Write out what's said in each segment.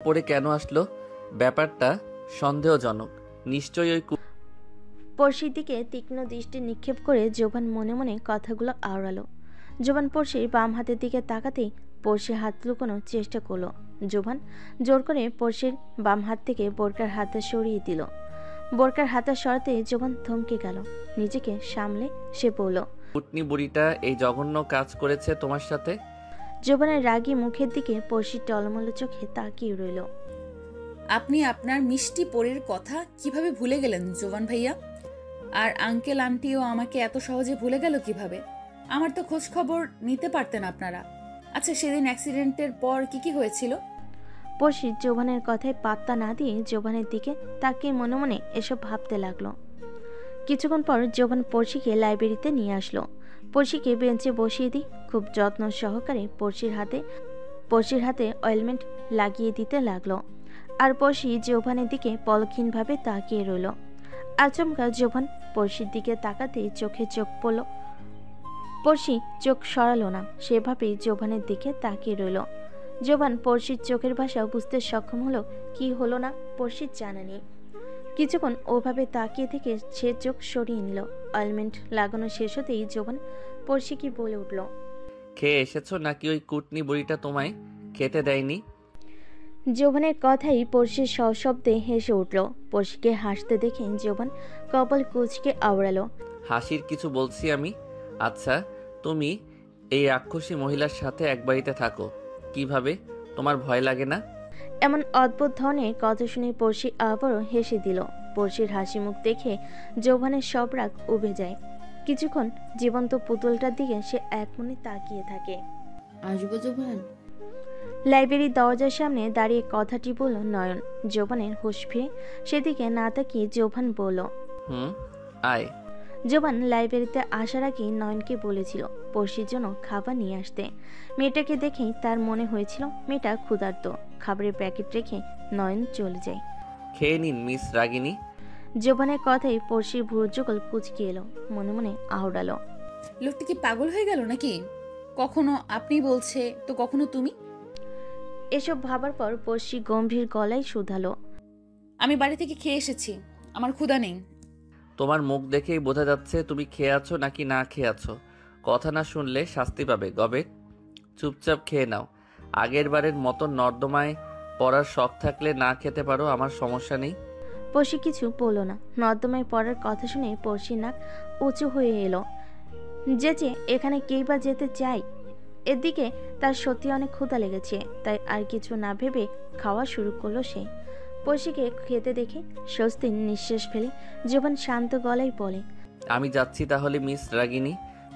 পড়ে কেন আসলো? ব্যাপারটা সন্দেহজনক। নিশ্চয়ই ওই পড়শির দিকে তীক্ষ্ণ দৃষ্টি নিক্ষেপ করে জোবান মনে মনে কথাগুলো আওড়ালো। জোবান পড়শির বাম হাতের দিকে তাকাতেই পড়শি হাত লুকোনোর চেষ্টা করলো। জোবান জোর করে পড়শির বাম হাত থেকে বোরকার হাতটা সরিয়ে দিল। বোরকার হাতটা সরাতে জোবান থমকে গেল। নিজেকে সামলে সে বলল, কুটনি বুড়িটা এই জঘন্য কাজ করেছে তোমার সাথে? জোবানের রাগী মুখের দিকে পড়শির টলমলো চোখে তাকিয়ে রইল। আপনি আপনার মিষ্টি পরীর কথা কিভাবে ভুলে গেলেন জোবান ভাইয়া? আর আঙ্কেল আন্টিও আমাকে এত সহজে ভুলে গেল কিভাবে? আমার তো খোঁজ খবর নিতে পারতেন আপনারা। আচ্ছা, সেদিন অ্যাক্সিডেন্টের পর কি হয়েছিল? পড়শি জোবানের কথায় পাত্তা না দিয়ে জোবানের দিকে তাকিয়ে মনে মনে এসব ভাবতে লাগলো। কিছুক্ষণ পর জোবান পড়শিকে লাইব্রেরিতে নিয়ে আসলো। পড়শিকে বেঞ্চে বসিয়ে দিই খুব যত্ন সহকারে পড়শির হাতে অয়েলমেন্ট লাগিয়ে দিতে লাগলো। আর পড়শি জোবানের দিকে পলক্ষীনভাবে তাকিয়ে রইল। আচমকা জোবান পড়শির দিকে তাকাতে চোখে চোখ পড়ল। পড়শি চোখ সরালো না, সেভাবেই জোবানের দিকে তাকিয়ে রইল। জোবান পড়শির চোখের ভাষা বুঝতে সক্ষম হলো। কি হলো না পড়শির জানা নেই। কিছুক্ষণ ওভাবে তাকিয়ে থেকে সে চোখ সরিয়ে নিল। অয়েলমেন্ট লাগানো শেষ হতেই জোবান পড়শিকে বলে উঠল, খেয়ে এসেছো নাকি ওই কুটনি বুড়িটা তোমায় খেতে দেয়নি? জোবানের কথাই পড়শির সশব্দে হেসে উঠল। পড়শিকে হাসতে দেখে জোবান কপাল কুঁচকে আওড়ালো। হাসির কিছু বলছি আমি। আচ্ছা, তুমি এই রাক্ষসী মহিলার সাথে এক বাড়িতে থাকো কিভাবে? তোমার ভয় লাগে না? এমন অদ্ভুত ধরনের কথা শুনে পড়শি আবারও হেসে দিল। পড়শির হাসি মুখ দেখে জোবানের সব রাগ উবে যায়। কিছুক্ষণ জীবন্ত পুতুলটার দিকে সে এক মনে তাকিয়ে থাকে। আসবো জোবান? লাইব্রেরির দরজার সামনে দাঁড়িয়ে কথাটি বলল নয়ন। জোবানের হুঁশ ফিরে সেদিকে না তাকিয়ে জোবান বলল, আয়। জোবান লাইব্রেরিতে আসার আগে নয়নকে বলেছিল পড়শির জন্য খাবার নিয়ে আসতে। মেয়েটাকে দেখেই তার মনে হয়েছিল মেয়েটা ক্ষুধার্ত। খাবারের প্যাকেট রেখে নয়ন চলে যায়। খেয়ে নিন মিস রাগিনী। জোবানের কথাই পড়শির ভ্রুযুগল কুঁচকে এলো। মনে মনে আওড়ালো, লোকটি কি পাগল হয়ে গেল নাকি? কখনো আপনি বলছে তো কখনো তুমি। এসব ভাবার পর পড়শি গম্ভীর গলায় শুধালো, আমি বাড়ি থেকে খেয়ে এসেছি, আমার ক্ষুধা নেই। তোমার মুখ দেখেই বোঝা যাচ্ছে তুমি খেয়ে আছো নাকি না খেয়ে আছো। কথা না শুনলে শাস্তি পাবে গবে। চুপচাপ খেয়ে নাও। আগের বারের মতো নর্দমায় পড়ার শখ থাকলে না খেতে পারো, আমার সমস্যা নেই। পড়শি কিছু বলল না। নর্দমায় পড়ার কথা শুনে পড়শির নাক উঁচু হয়ে এলো। যে এখানে কেই বা যেতে চাই। এদিকে তার সত্যি অনেক ক্ষুধা লেগেছে, তাই আর কিছু না ভেবে খাওয়া শুরু করলো সে। পড়শিকে খেতে দেখে স্বস্তির নিঃশ্বাস ফেলে জোবান শান্ত গলায় বলে, আমি যাচ্ছি তাহলে মিস রাগিনী,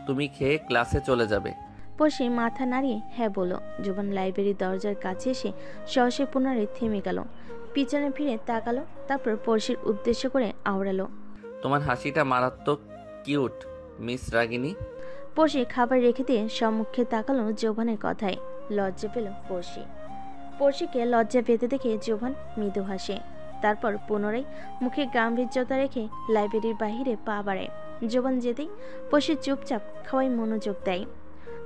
তুমি খেয়ে ক্লাসে চলে যাবে। পড়শি মাথা নাড়িয়ে হ্যাঁ বলল। জোবান লাইব্রেরির দরজার কাছে এসে সহসে পুনরায় থেমে গেল। পিছনে ফিরে তাকালো, তারপর পড়শির উদ্দেশ্য করে আওড়ালো, তোমার হাসিটা মারাত্মক কিউট মিস রাগিনী। পড়শি খাবার রেখে দিয়ে সম্মুখে তাকালো জোবানের কথায়। লজ্জা পেল পড়শি। পড়শিকে লজ্জা পেতে দেখে জোবান মৃদু হাসে। তারপর পুনরায় মুখে গাম্ভীর্যতা রেখে লাইব্রেরির বাহিরে পা বাড়ায়। জোবান যেতেই পড়শি চুপচাপ খাওয়ায় মনোযোগ দেয়।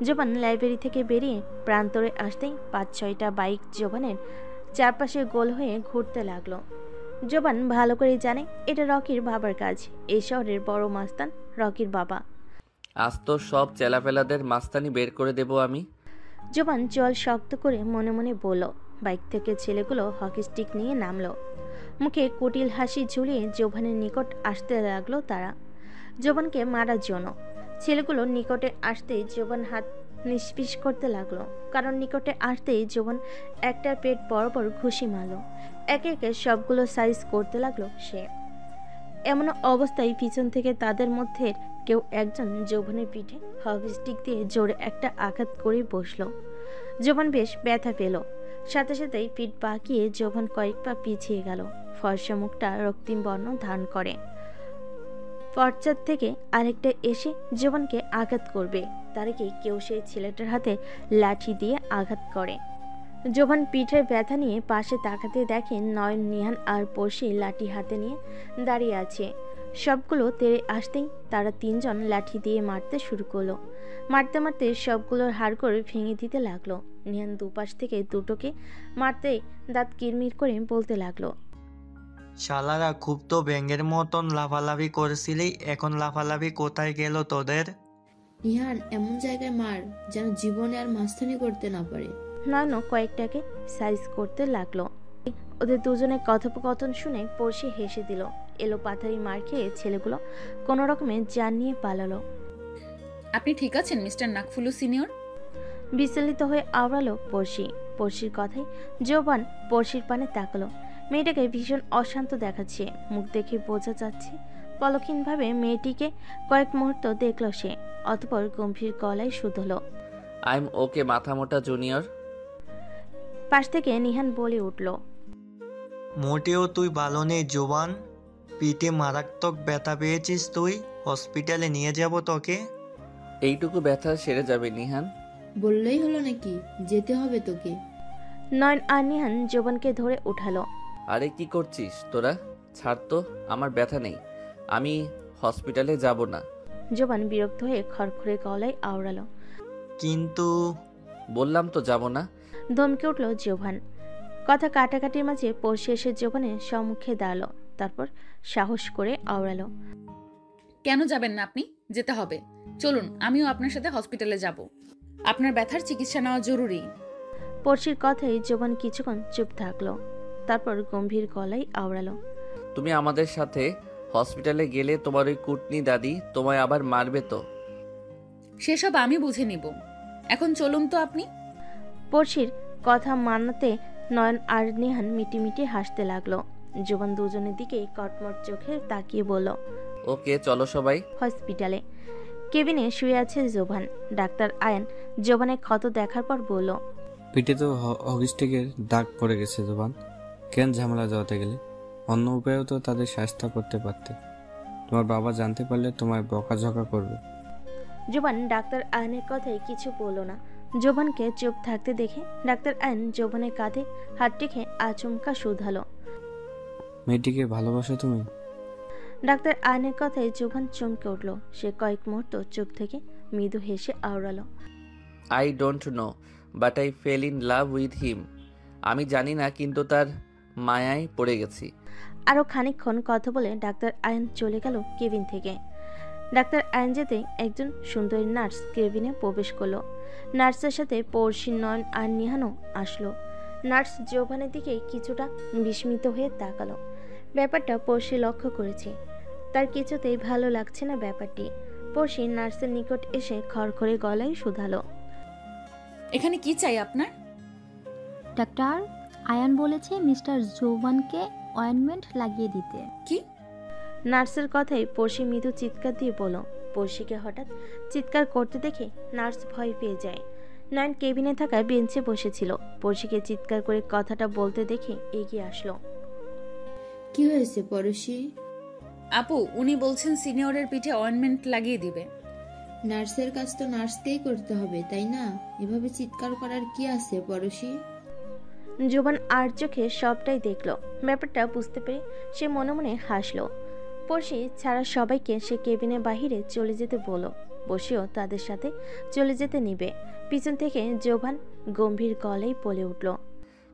জোবান লাইব্রেরি থেকে বেরিয়ে প্রান্তরে আসতেই ৫-৬টা বাইক জোবানের চারপাশে গোল হয়ে ঘুরতে লাগলো। জোবান ভালো করে জানে এটা রকির বাবার কাজ। এই শহরের বড় মাস্তান রকির বাবা। আজ তো সব চেলাপেলাদের মাস্তানি বের করে দেব আমি। জোবান জল শক্ত করে মনে মনে বলল। বাইক থেকে ছেলেগুলো হকি স্টিক নিয়ে নামলো। মুখে কুটিল হাসি ঝুলিয়ে জোবানের নিকট আসতে লাগলো তারা, জোবানকে মারার জন্য। ছেলেগুলো নিকটে আসতেই জোবান হাত নিষ্পিস করতে লাগলো, কারণ নিকটে আসতেই জোবান একটার পেট বরাবর ঘুষি মারল। একে একে সবগুলো সাইজ করতে লাগলো সে। এমন অবস্থায় পিছন থেকে তাদের মধ্যে কেউ একজন জোবানের পিঠে হকি স্টিক দিয়ে জোরে একটা আঘাত করে বসলো। জোবান বেশ ব্যথা পেল। সাথে সাথেই পিঠ বাঁকিয়ে জোবান কয়েক পা পিছিয়ে গেল। ফর্সা মুখটা রক্তিম বর্ণ ধারণ করে। পশ্চাৎ থেকে আরেকটা এসে জোবানকে আঘাত করবে, তার আগে কেউ সেই ছেলেটার হাতে লাঠি দিয়ে আঘাত করে। জোবান পিঠের ব্যথা নিয়ে পাশে তাকাতে দেখেন নয়ন, নিহান আর পড়শি লাঠি হাতে নিয়ে দাঁড়িয়ে আছে। সবগুলো তেড়ে আসতেই তারা তিনজন লাঠি দিয়ে মারতে শুরু করলো। মারতে মারতে সবগুলোর হাড়গোড় ভেঙে দিতে লাগলো। নিহান দুপাশ থেকে দুটোকে মারতে দাঁত কিরমির করে বলতে লাগলো, শালারা খুব তো ব্যাঙের মতন লাফালাফি করছিলি, এখন লাফালাফি কোথায় গেল তোদের? নিহান এমন জায়গায় মার যেন জীবনে আর মাস্তানি করতে না পারে। নয়নও কয়েকটাকে সাইজ করতে লাগলো। ওদের দুজনের কথোপকথন শুনে পড়শি হেসে দিল। এলো পাথারি মার খেয়ে ছেলেগুলো কোনো রকমে জান নিয়ে পালালো। আপনি ঠিক আছেন মিস্টার নাকফুলু সিনিয়র? বিচলিত হয়ে আওড়ালো পড়শি। পড়শির কথায় জোবান পড়শির পানে তাকালো। মেয়েটাকে ভীষণ অশান্ত দেখাচ্ছে। মুখ দেখে বোঝা যাচ্ছে পলক্ষীনভাবে মেয়েটিকে কয়েক মুহূর্ত দেখল সে, অতঃপর গম্ভীর গলায় শুধলো, আই এম ওকে মাথামোটা জুনিয়র। পাশ থেকে নিহান বলে উঠল, মোটেও তুই ভালো নেই জোবান, পিঠে মারাত্মক ব্যথা পেয়েছিস তুই, হসপিটালে নিয়ে যাব তোকে। এইটুকু ব্যথা সেরে যাবে নিহান। বললেই হলো নাকি, যেতে হবে তোকে। নয়ন আর নিহান জোবানকে ধরে উঠালো। আরে কি করছিস তোরা? ছাড় তো, আমার ব্যথা নেই, আমি হসপিটালে যাব না। জোবান বিরক্ত হয়ে খড়খড়ে গলায় আওড়ালো। কিন্তু বললাম তো যাব না। ধমকে উঠল জোভান। কথা কাটাকাটির মাঝে পড়শি এসে জোবানের সম্মুখে দাঁড়ালো। তারপর সাহস করে আওড়ালো, কেন যাবেন না আপনি? যেতে হবে। চলুন, আমিও আপনার সাথে হসপিটালে যাব। আপনার ব্যথার চিকিৎসা নেওয়া জরুরি। পড়শির কথায় জোবান কিছুক্ষণ চুপ থাকলো। তারপর গম্ভীর গলায় আওড়ালো, তুমি আমাদের সাথে হসপিটালে গেলে তোমার ওই কুটনি দাদি তোমায় আবার মারবে তো। সেসব আমি বুঝে নিব। এখন চলুন তো আপনি। পড়শির কথা মানাতে নয়ন আর নিহান মিটিমিটি হাসতে লাগলো। জোবান দুজনের দিকে কটমট চোখে তাকিয়ে বলল, ওকে চলো সবাই। হসপিটালে কেবিনে শুয়ে আছে জোবান। ডাক্তার আয়ান জোবানের ক্ষত দেখার পর বলল, পিঠে তো হকিস্টিকের দাগ পড়ে গেছে জোবান, কেন ঝামেলা জড়াতে গেলে? অন্য উপায়েও তো তাদের শাস্তা করতে পারতে। তোমার বাবা জানতে পারলে তোমায় বকাঝকা করবে। জোবান ডাক্তার আয়নের কথায় কিছু বলল না। জোবানকে চুপ থাকতে দেখে ডাক্তার আয়ন জোবানের কাঁধে হাত রেখে আচমকা শুধালো, মেয়েটিকে ভালোবাসো তুমি? ডাক্তার আয়নের কথায় জোবান চমকে উঠল। সে কয়েক মুহূর্ত চুপ থেকে মৃদু হেসে আওড়ালো, I don't know but I fell in love with him. আমি জানি না, কিন্তু তার মায়ায় পড়ে গেছি। আরও খানিকক্ষণ কথা বলে ডাক্তার আয়ন চলে গেল কেবিন থেকে। ডাক্তার আয়ন যেতে একজন সুন্দরী নার্স কেবিনে প্রবেশ করলো। নার্সের সাথে পড়শি নয়ন আর নিহানও আসলো। নার্স জোবানের দিকে কিছুটা বিস্মিত হয়ে তাকালো। ব্যাপারটা পড়শি লক্ষ্য করেছে। তার কিছুতেই ভালো লাগছে না ব্যাপারটি। পড়শি নার্সের নিকট এসে খড়খড়ে গলায় শুধালো, এখানে কি চাই আপনার? ডাক্তার আয়ান বলেছে মিস্টার জোভানকে অয়েনমেন্ট লাগিয়ে দিতে। কি? নার্সের কথায় পড়শি মৃদু চিৎকার দিয়ে বলল। পড়শিকে হঠাৎ চিৎকার করতে দেখে নার্স ভয় পেয়ে যায়। নয়ন কেবিনে থাকা বেঞ্চে বসেছিল। পড়শিকে চিৎকার করে কথাটা বলতে দেখে এগিয়ে আসলো। কি হয়েছে পড়শি? আপু, উনি বলছেন সিনিয়রের পিঠে অয়েনমেন্ট লাগিয়ে দিবে। নার্সের কাজ তো নার্সকেই করতে হবে, তাই না? এভাবে চিৎকার করার কি আছে পড়শি? জোবান আর চোখে সবটাই দেখলো। ব্যাপারটা বুঝতে পেরে সে মনে মনে হাসলো। পড়শি ছাড়া সবাইকে সে কেবিনের বাহিরে চলে যেতে বলল। বসেও তাদের সাথে চলে যেতে নিবে। পিছন থেকে জোবান গম্ভীর গলায় বলে উঠল,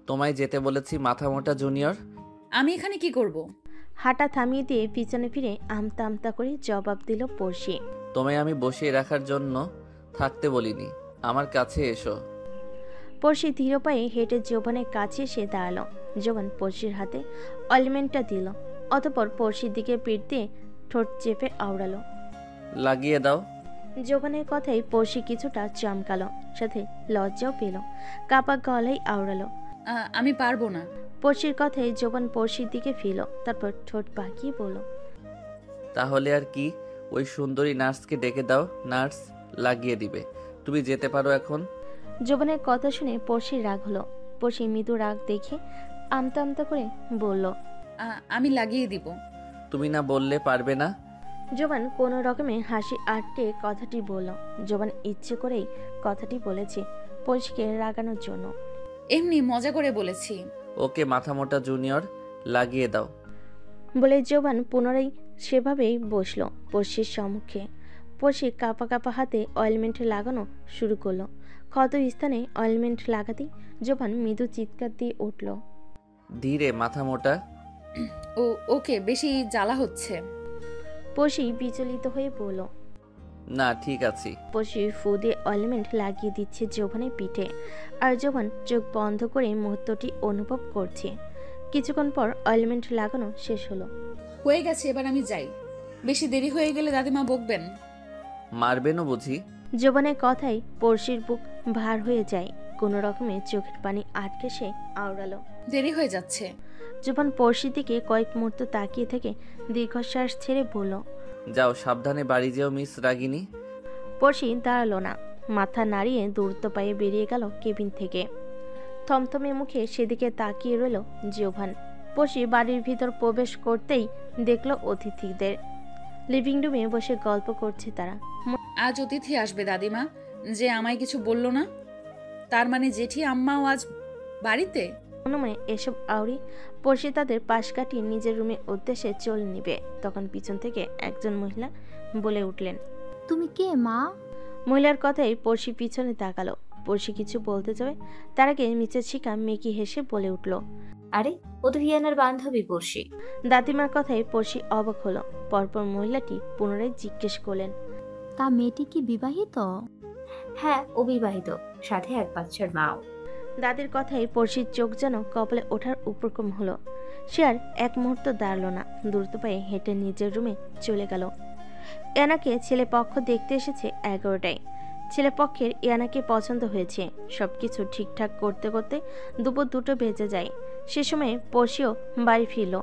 তোমায় যেতে বলেছি মাথামোটা জুনিয়র। আমি এখানে কি করব? হাঁটা থামিয়ে দিয়ে পিছনে ফিরে আমতা আমতা করে জবাব দিল পড়শি। তোমায় আমি বসিয়ে রাখার জন্য থাকতে বলিনি, আমার কাছে এসো। পড়শি ধীর পায়ে হেঁটে জোবানের কাছে এসে দাঁড়ালো। জোবান পড়শির হাতে অয়েলমেন্টটা দিল। অতঃপর পড়শির দিকে পিঠ দিয়ে ঠোঁট চেপে আওড়ালো। লাগিয়ে দাও। জোবানের কথাই পড়শি কিছুটা চমকালো, সাথে লজ্জাও পেল। কাপা গলায় আওড়ালো, আমি পারবো না। পড়শির কথায় জোবান পড়শির দিকে ফিরল। তারপর ঠোঁট বাঁকিয়ে বলল, তাহলে আর কি, ওই সুন্দরী নার্সকে ডেকে দাও, নার্স লাগিয়ে দিবে। তুমি যেতে পারো এখন। জোবানের কথা শুনে পড়শির রাগ হলো। পড়শি মৃদু রাগ দেখে আমতা আমতা করে বলল, আমি লাগিয়ে দিব। তুমি না বললে পারবে না? জোবান কোনো রকমে হাসি আটকে কথাটি বলল। জোবান ইচ্ছে করেই কথাটি বলেছে পড়শিকে রাগানোর জন্য। এমনি মজা করে বলেছি। ওকে মাথামোটা জুনিয়র, লাগিয়ে দাও। বলে জোবান পুনরায় সেভাবেই বসলো পড়শির সম্মুখে। পড়শি কাঁপা কাঁপা হাতে অয়েলমেন্ট লাগানো শুরু করলো। ক্ষত স্থানে অয়েলমেন্ট লাগাতেই জোবান মৃদু চিৎকার দিয়ে উঠল। ধীরে, মাথা মোটা। ও ওকে, বেশি জ্বালা হচ্ছে। পড়শি বিচলিত হয়ে বলল। না, ঠিক আছি। পড়শি ফু দিয়ে অয়েলমেন্ট লাগিয়ে দিচ্ছে জোবানের পিঠে, আর জোবান চোখ বন্ধ করে মুহূর্তটি অনুভব করছে। কিছুক্ষণ পর অয়েলমেন্ট লাগানো শেষ হলো। হয়ে গেছে, এবার আমি যাই। বেশি দেরি হয়ে গেলে দাদিমা বকবেন। মারবেনও বুঝি? জোবানের কথায় পড়শির বুক ভার হয়ে যায়। কোনো রকমে চোখের পানি আটকে সে আওড়ালো। দেরি হয়ে যাচ্ছে। জোবান পড়শির দিকে কয়েক মুহূর্ত তাকিয়ে থেকে দীর্ঘশ্বাস ছেড়ে বলল। যাও, সাবধানে বাড়ি যেও মিস রাগিনী। পড়শি দাঁড়ালো না, মাথা নাড়িয়ে দ্রুত পায়ে বেরিয়ে গেল কেবিন থেকে। থমথমে মুখে সেদিকে তাকিয়ে রইল জোভান। পড়শি বাড়ির ভিতর প্রবেশ করতেই দেখলো অতিথিদের। লিভিং রুমে বসে গল্প করছে তারা। আজ অতিথি আসবে দাদিমা, যে আমায় কিছু বলল না। তার মানে জেঠি আম্মাও আজ বাড়িতে? মনে এসব আউরি পড়শি তাদের পাশ কাটিয়ে নিজের রুমে উদ্দেশ্যে চলে নিবে, তখন পিছন থেকে একজন মহিলা বলে উঠলেন। তুমি কে মা? মহিলার কথাই পড়শি পিছনে তাকালো। পড়শি কিছু বলতে যাবে, তার আগে মিচের শিকা মেকি হেসে বলে উঠল। আরে, ও তো রিয়ানার বান্ধবী পড়শি। দাদিমার কথায় পড়শি অবাক হলো। পরপর মহিলাটি পুনরায় জিজ্ঞেস করলেন। তা মেয়েটি কি বিবাহিত? হ্যাঁ, অবিবাহিত, সাথে এক বাচ্চার মাও। দাদির কথায় পড়শির চোখ যেন কপালে ওঠার উপক্রম হলো। সে আর এক মুহূর্ত দাঁড়ালো না, দ্রুত পায়ে হেঁটে নিজের রুমে চলে গেল। ইয়ানাকে ছেলে পক্ষ দেখতে এসেছে 11টায়। ছেলে পক্ষের ইয়ানাকে পছন্দ হয়েছে। সবকিছু ঠিকঠাক করতে করতে দুপুর 2টো বেজে যায়। সে সময় পড়শিও বাড়ি ফিরল।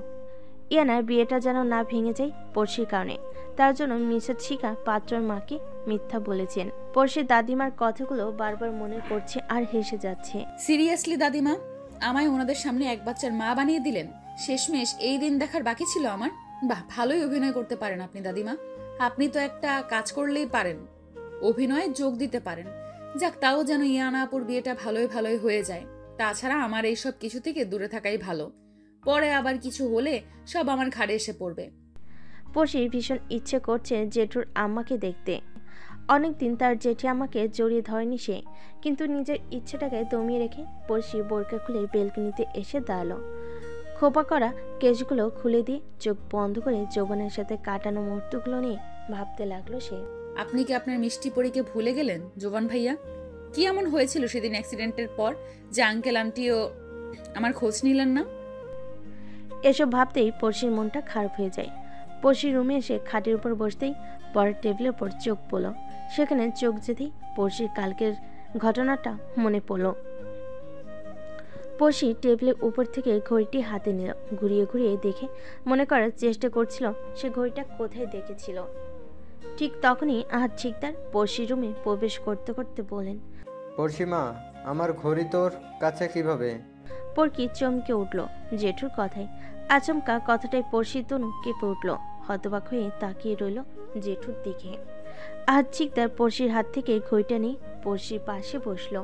ইয়ানার বিয়েটা যেন না ভেঙে যায় পড়শির কারণে। তার জন্য মিসেস শিকা পাত্রর মাকে মিথ্যা বলেছেন। পড়শির দাদিমার কথাগুলো বারবার মনে করছে আর হেসে যাচ্ছে। সিরিয়াসলি দাদিমা, আমায় ওনাদের সামনে এক বাচ্চার মা বানিয়ে দিলেন। শেষমেশ এই দিন দেখার বাকি ছিল আমার। বাহ, ভালোই অভিনয় করতে পারেন আপনি দাদিমা। আপনি তো একটা কাজ করলেই পারেন, অভিনয়ে যোগ দিতে পারেন। যাক, তাও যেন ইয়ানা আপুর বিয়েটা ভালোই হয়ে যায়। তাছাড়া আমার এইসব কিছু থেকে দূরে থাকাই ভালো। পরে আবার কিছু হলে সব আমার ঘাড়ে এসে পড়বে। পড়শির ভীষণ ইচ্ছে করছে জেঠুর আম্মাকে দেখতে। অনেকদিন তার জেঠি আম্মাকে জড়িয়ে ধরেনি সে, কিন্তু নিজের ইচ্ছেটাকে দমিয়ে রেখে পড়শি বোরকা খুলে বেলকনিতে এসে দাঁড়ালো। খোপা করা কেশগুলো খুলে দিয়ে চোখ বন্ধ করে যৌবনের সাথে কাটানো মুহূর্তগুলো নিয়ে ভাবতে লাগলো সে। আপনি কি আপনার মিষ্টি পরীকে ভুলে গেলেন জোবান ভাইয়া? কি এমন হয়েছিল সেদিন অ্যাক্সিডেন্টের পর যে আঙ্কেল আন্টিও আমার খোঁজ নিলেন না? এসব ভাবতেই পড়শির মনটা খারাপ হয়ে যায়। পড়শির রুমে এসে খাটের উপর বসতেই পরের টেবিলের উপর চোখ পড়ল। সেখানে চোখ যেতেই পড়শির কালকের ঘটনাটা মনে পড়ল। পড়শি টেবিলের উপর থেকে ঘড়িটি হাতে নিল। ঘুরিয়ে ঘুরিয়ে দেখে মনে করার চেষ্টা করছিল সে ঘড়িটা কোথায় দেখেছিল। ঠিক তখনই আহাত শিকদার পড়শির রুমে প্রবেশ করতে করতে বলেন। পড়শিমা, আমার ঘড়ি তোর কাছে কিভাবে? পড়কি চমকে উঠল জেঠুর কথায়। আচমকা কথাটাই পড়শির তনু কেঁপে উঠল। হতবাক হয়ে তাকিয়ে রইল জেঠুর দিকে। আহাত শিকদার পড়শির হাত থেকে ঘড়িটা নিয়ে পড়শির পাশে বসল।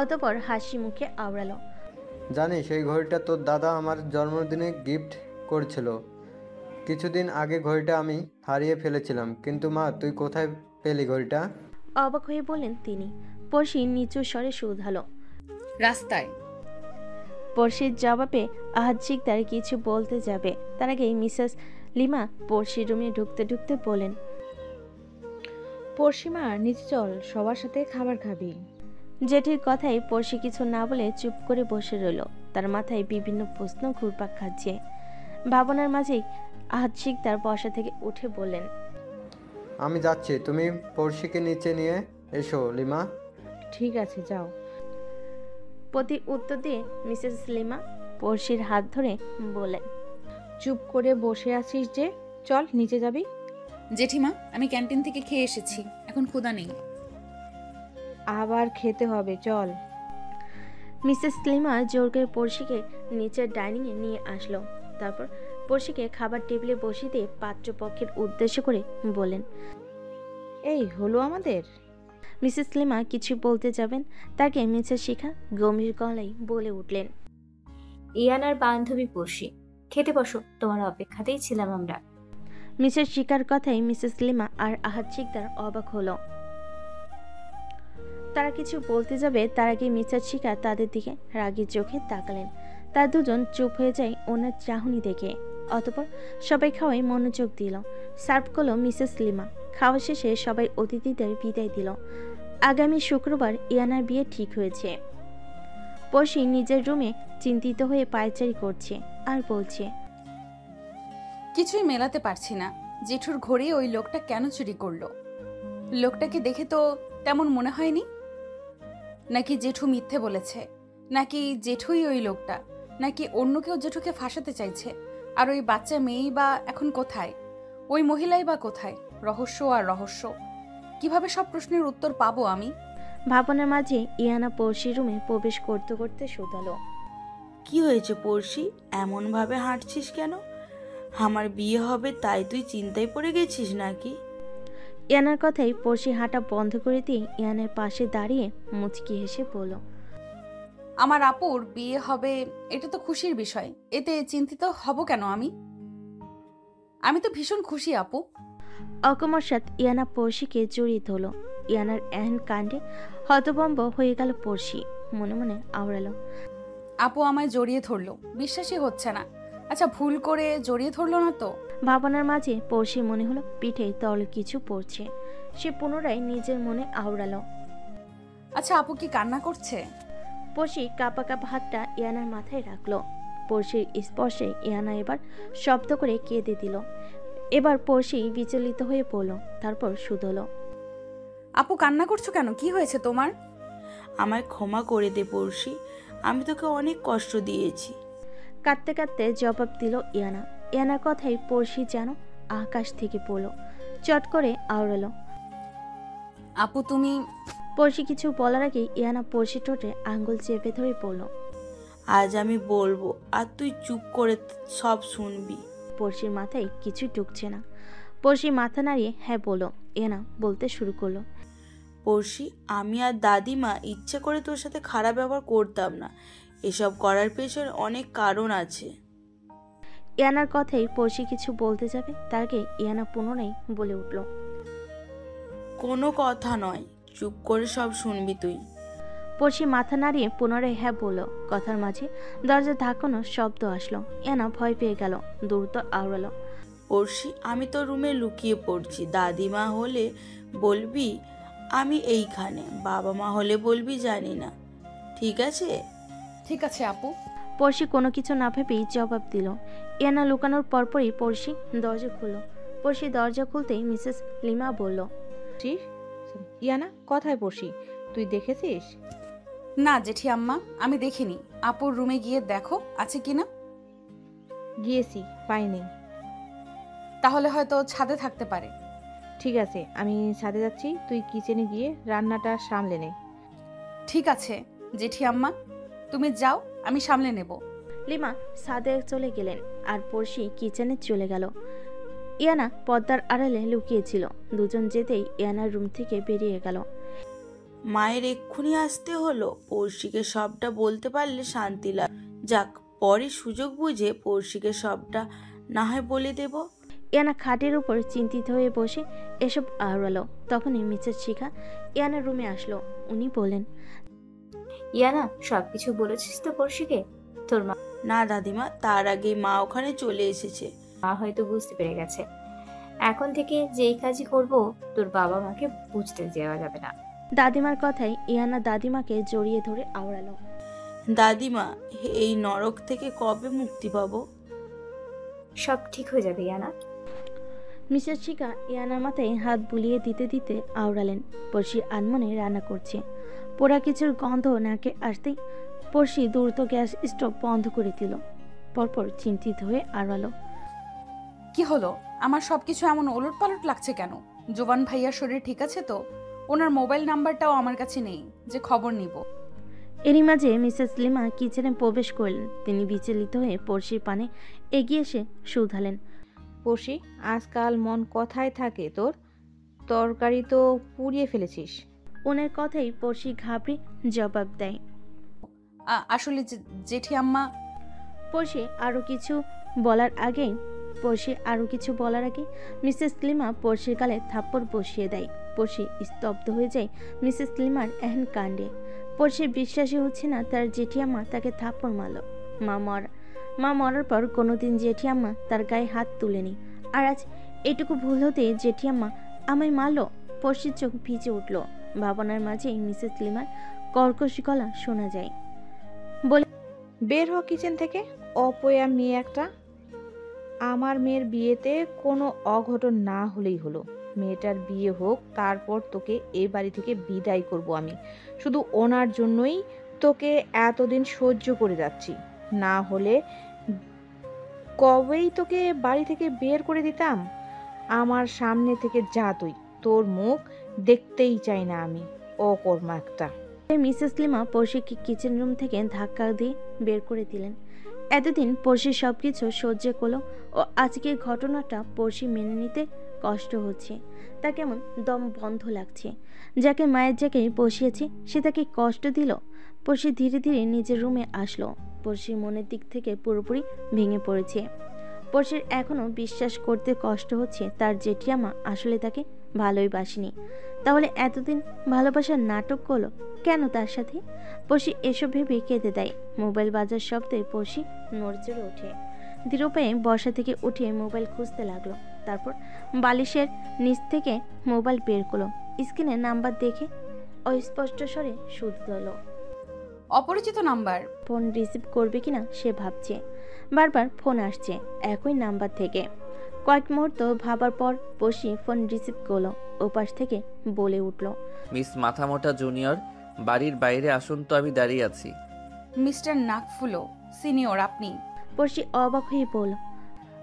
অতঃপর হাসি মুখে আওড়ালো। জানিস, এই ঘড়িটা তোর দাদা আমার জন্মদিনে গিফট করেছিল। কিছুদিন আগে ঘড়িটা আমি হারিয়ে ফেলেছিলাম, কিন্তু মা, তুই কোথায় পেলি ঘড়িটা? অবাক হয়ে বললেন তিনি। পড়শি নিচু স্বরে শুধালো। রাস্তায়। পড়শির জবাবে আহাত শিকদার কিছু বলতে যাবে, তার আগেই মিসেস লিমা পড়শির রুমে ঢুকতে ঢুকতে বলেন। পড়শিমা, নিচে চল, সবার সাথে খাবার খাবি। জেঠির কথায় পড়শি কিছু না বলে চুপ করে বসে রইল। তার মাথায় বিভিন্ন প্রশ্ন ঘুরপাক খাচ্ছে। ভাবনার মাঝেই আহাত শিকদার বসা থেকে উঠে বললেন। আমি যাচ্ছি, তুমি পড়শিকে নিচে নিয়ে এসো লিমা। ঠিক আছে, যাও। প্রতি উত্তর দিয়ে মিসেস লিমা পড়শির হাত ধরে বলেন। চুপ করে বসে আছিস যে, চল নিচে যাবি। জেঠিমা, আমি ক্যান্টিন থেকে খেয়ে এসেছি, এখন ক্ষুধা নেই। আবার খেতে হবে, চল। মিসেস লিমা জোর করে পড়শিকে নিচের ডাইনিংয়ে নিয়ে আসলো। তারপর পড়শিকে খাবার টেবিলে বসিয়ে দিয়ে পাত্রপক্ষের উদ্দেশ্য করে বলেন। এই হলো আমাদের। মিসেস লিমা কিছু বলতে যাবেন, তাকে মিসেস শিখা গম্ভীর গলায় বলে উঠলেন। ইয়ানার বান্ধবী পড়শি, খেতে বসো, তোমার অপেক্ষাতেই ছিলাম আমরা। মিসেস শিকার কথায় মিসেস লিমা আর আহাদ শিকদার অবাক হলো। তারা কিছু বলতে যাবে তার আগে মিসেস শিকার তাদের দিকে রাগী চোখে তাকালেন। তার দুজন চুপ হয়ে যায় ওনার চাহনি দেখে। অতঃপর সবাই খাওয়ায় মনোযোগ দিল। সার্ভ করলো মিসেস লিমা। খাওয়া শেষে সবাই অতিথিদের বিদায় দিল। আগামী শুক্রবার ইয়ানার বিয়ে ঠিক হয়েছে। পড়শি নিজের রুমে চিন্তিত হয়ে পায়চারি করছে আর বলছে, কিছুই মেলাতে পারছি না। জেঠুর ঘড়ি ওই লোকটা কেন চুরি করলো? লোকটাকে দেখে তো তেমন মনে হয়নি। নাকি জেঠু মিথ্যে বলেছে, নাকি জেঠুই ওই লোকটা, নাকি অন্য কেউ জেঠুকে ফাঁসাতে চাইছে? আর ওই বাচ্চা মেয়েই বা এখন কোথায়? ওই মহিলাই বা কোথায়? রহস্য আর রহস্য। কিভাবে সব প্রশ্নের উত্তর পাবো আমি? ভাবনার মাঝে ইয়ানা পড়শির রুমে প্রবেশ করতে করতে শুধালো, কি হয়েছে পড়শি, এমন ভাবে হাঁটছিস কেন? আমার বিয়ে হবে তাই তুই চিন্তায় পড়ে গেছিস নাকি? ইয়ানার কথাই পড়শি হাঁটা বন্ধ করে দিয়ে ইয়ানার পাশে দাঁড়িয়ে মুচকি হেসে বলল, আমার আপুর বিয়ে হবে, এটা তো খুশির বিষয়। এতে চিন্তিত হব কেন আমি? আমি তো ভীষণ খুশি আপু। অকস্মাৎ ইয়ানা পড়শিকে জড়িয়ে ধরল। ইয়ানার এহেন কাণ্ডে হতভম্ব হয়ে গেল পড়শি। মনে মনে আওড়ালো, আপু আমায় জড়িয়ে ধরলো, বিশ্বাসই হচ্ছে না। আচ্ছা, ভুল করে জড়িয়ে ধরলো না তো? ভাবনার মাঝে পড়শি মনে হলো পিঠে তরল কিছু পড়ছে। সে পুনরায় নিজের মনে আওড়ালো, আচ্ছা, আপু কি কান্না করছে? পড়শি কাঁপা কাঁপা হাতটা ইয়ানার মাথায় রাখলো। পড়শির স্পর্শে ইয়ানা এবার শব্দ করে কেঁদে দিল। এবার পড়শি বিচলিত হয়ে পড়ল, তারপর শুধলো, আপু কান্না করছো কেন? কি হয়েছে তোমার? আমায় ক্ষমা করে দে পড়শি, আমি তোকে অনেক কষ্ট দিয়েছি। কাঁদতে কাঁদতে জবাব দিল ইয়ানা। ইয়ানার কথাই পড়শি যেন আকাশ থেকে পড়ল। চট করে আওড়ালো, আপু তুমি। পড়শি কিছু বলার আগে ইয়ানা পড়শি ঠোঁটে আঙ্গুল চেপে ধরে পড়ল, আজ আমি বলবো আর তুই চুপ করে সব শুনবি। পড়শির মাথায় কিছু ঢুকছে না। পড়শি মাথা নাড়িয়ে হ্যাঁ বলো। ইয়ানা বলতে শুরু করলো, পড়শি, আমি আর দাদিমা ইচ্ছে করে তোর সাথে খারাপ ব্যবহার করতাম না। এসব করার পেছনে অনেক কারণ আছে। ইয়ানার কথাই পড়শি কিছু বলতে যাবে তার আগে ইয়ানা পুনরায় বলে উঠল, কোনো কথা নয়, চুপ করে সব শুনবি তুই। পড়শি মাথা নাড়িয়ে পুনরায় হ্যাঁ বলল। কথার মাঝে দরজা ধাক্কানোর শব্দ আসলো। ইয়ানা ভয় পেয়ে গেল, দ্রুত আওড়ালো, পড়শি, আমি তো রুমে লুকিয়ে পড়ছি। দাদিমা হলে বলবি আমি এইখানে, বাবা মা হলে বলবি জানি না, ঠিক আছে? ঠিক আছে আপু। পড়শি কোনো কিছু না ভেবেই জবাব দিল। ইয়ানা লুকানোর পরপরই পড়শি দরজা খুলল। পড়শি দরজা খুলতেই মিসেস লিমা বলল, ইয়ানা কোথায় পড়শি, তুই দেখেছিস? না জেঠি আম্মা, আমি দেখিনি। আপুর রুমে গিয়ে দেখো আছে কিনা। গিয়েছি, পাইনি। তাহলে হয়তো ছাদে থাকতে পারে। ঠিক আছে, আমি ছাদে যাচ্ছি, তুই কিচেনে গিয়ে রান্নাটা সামলে নে। ঠিক আছে জেঠি আম্মা, তুমি যাও, আমি সামলে নেব। লিমা ছাদে চলে গেলেন আর পড়শি কিচেনে চলে গেল। ইয়ানা পর্দার আড়ালে লুকিয়েছিল। দুজন যেতেই ইয়ানার রুম থেকে বেরিয়ে গেল। মায়ের এক্ষুনি আসতে হলো। পড়শিকে সবটা বলতে পারলে শান্তি লাগ। যাক, পরে সুযোগ বুঝে পড়শিকে সবটা না হয় বলে দেব। ইয়ানা খাটের উপর চিন্তিত হয়ে বসে এসব আওড়ালো। তখনই মিসেস শিখা ইয়ানার রুমে আসলো। উনি বললেন, ইয়ানা, সবকিছু বলেছিস তো পড়শিকে? তোর মা? না দাদিমা, তার আগে মা ওখানে চলে এসেছে। মা হয়তো বুঝতে পেরে গেছে। এখন থেকে যেই কাজই করব তোর বাবা মাকে বুঝতে দেওয়া যাবে না। দাদিমার কথায় ইয়ানা দাদিমাকে জড়িয়ে ধরে আওড়ালো, দাদিমা, এই নরক থেকে কবে মুক্তি পাবো? সব ঠিক হয়ে যাবে ইয়ানা। মিসেস শিখা ইয়ানার মাথায় হাত বুলিয়ে দিতে দিতে আওড়ালেন, পড়শি আনমনে রান্না করছে। পোড়া কিছুর গন্ধ নাকে আসতেই পড়শি দ্রুত গ্যাস স্টোভ বন্ধ করে দিল। পরপর চিন্তিত হয়ে আওড়ালো, কি হলো? আমার সবকিছু এমন ওলটপালট লাগছে কেন? জোবান ভাইয়ার শরীর ঠিক আছে তো? ওনার মোবাইল নাম্বারটাও আমার কাছে নেই যে খবর নিব। এরই মাঝে মিসেস লিমা কিচেনে প্রবেশ করলেন। তিনি বিচলিত হয়ে পড়শির পানে এগিয়ে এসে শুধালেন, পড়শি, আজকাল মন কথায় থাকে তোর? তরকারি তো পুড়িয়ে ফেলেছিস। ওনার কথাই পড়শি ঘাবড়ে জবাব দেয়, আসলে জেঠি আম্মা। পড়শি আরও কিছু বলার আগে মিসেস লিমা পড়শির গালে থাপ্পড় বসিয়ে দেয়। পড়শি স্তব্ধ হয়ে যায় মিসেস লিমার এহেন কাণ্ডে। পড়শির বিশ্বাসই হচ্ছে না তার জেঠিয়াম্মা তাকে থাপ্পড় মারল। মা মরার পর কোনোদিন জেঠিয়াম্মা তার গায়ে হাত তুলেনি, আর আজ এটুকু ভুল হতে জেঠিয়াম্মা আমায় মারল। পড়শির চোখ ভিজে উঠল। ভাবনার মাঝেই মিসেস লিমার কর্কশ গলা শোনা যায়, বের হ কিচেন থেকে, অপয়া মেয়ে একটা। আমার মেয়ের বিয়েতে কোনো অঘটন না হলেই হলো। মেয়েটার বিয়ে হোক, তারপর তোকে এই বাড়ি থেকে বিদায় করব আমি। শুধু ওনার জন্যই তোকে এতদিন সহ্য করে যাচ্ছি, না হলে কবেই তোকে বাড়ি থেকে বের করে দিতাম। আমার সামনে থেকে যা তুই, তোর মুখ দেখতেই চাই না আমি, অকর্মা একটা। মিসেস লিমা পড়শিকে কিচেন রুম থেকে ধাক্কা দিয়ে বের করে দিলেন। এতদিন পড়শি সবকিছু সহ্য করলো, ও আজকের ঘটনাটা পড়শি মেনে নিতে কষ্ট হচ্ছে। তার কেমন দম বন্ধ লাগছে। যাকে মায়ের জায়গায় বসিয়েছে সে তাকে কষ্ট দিল। পড়শি ধীরে ধীরে নিজের রুমে আসলো। পড়শির মনের দিক থেকে পুরোপুরি ভেঙে পড়েছে। পড়শির এখনো বিশ্বাস করতে কষ্ট হচ্ছে তার জেঠিয়ামা আসলে তাকে ভালোই বাসেনি। তাহলে এতদিন ভালোবাসার নাটক করলো কেন তার সাথে? পড়শি এসব ভেবে কেঁদে দেয়। মোবাইল বাজার শব্দে পড়শি নড়চড়ে ওঠে। ধীর পায়ে বসা থেকে উঠে মোবাইল খুঁজতে লাগলো। তারপর বালিশের নিচ থেকে মোবাইল বের করলো। স্ক্রিনে নাম্বার দেখে অস্পষ্ট স্বরে শুধালো, অপরিচিত নাম্বার। ফোন রিসিভ করবে কিনা সে ভাবছে। বারবার ফোন আসছে একই নাম্বার থেকে। কয়েক মুহূর্ত ভাবার পর পড়শি ফোন রিসিভ করলো। ওপাশ থেকে বলে উঠল, মিস মাথামোটা জুনিয়র, বাড়ির বাইরে আসুন তো, আমি দাঁড়িয়ে আছি। মিস্টার নাকফুলো সিনিয়র আপনি? পড়শি অবাক হয়ে বলল,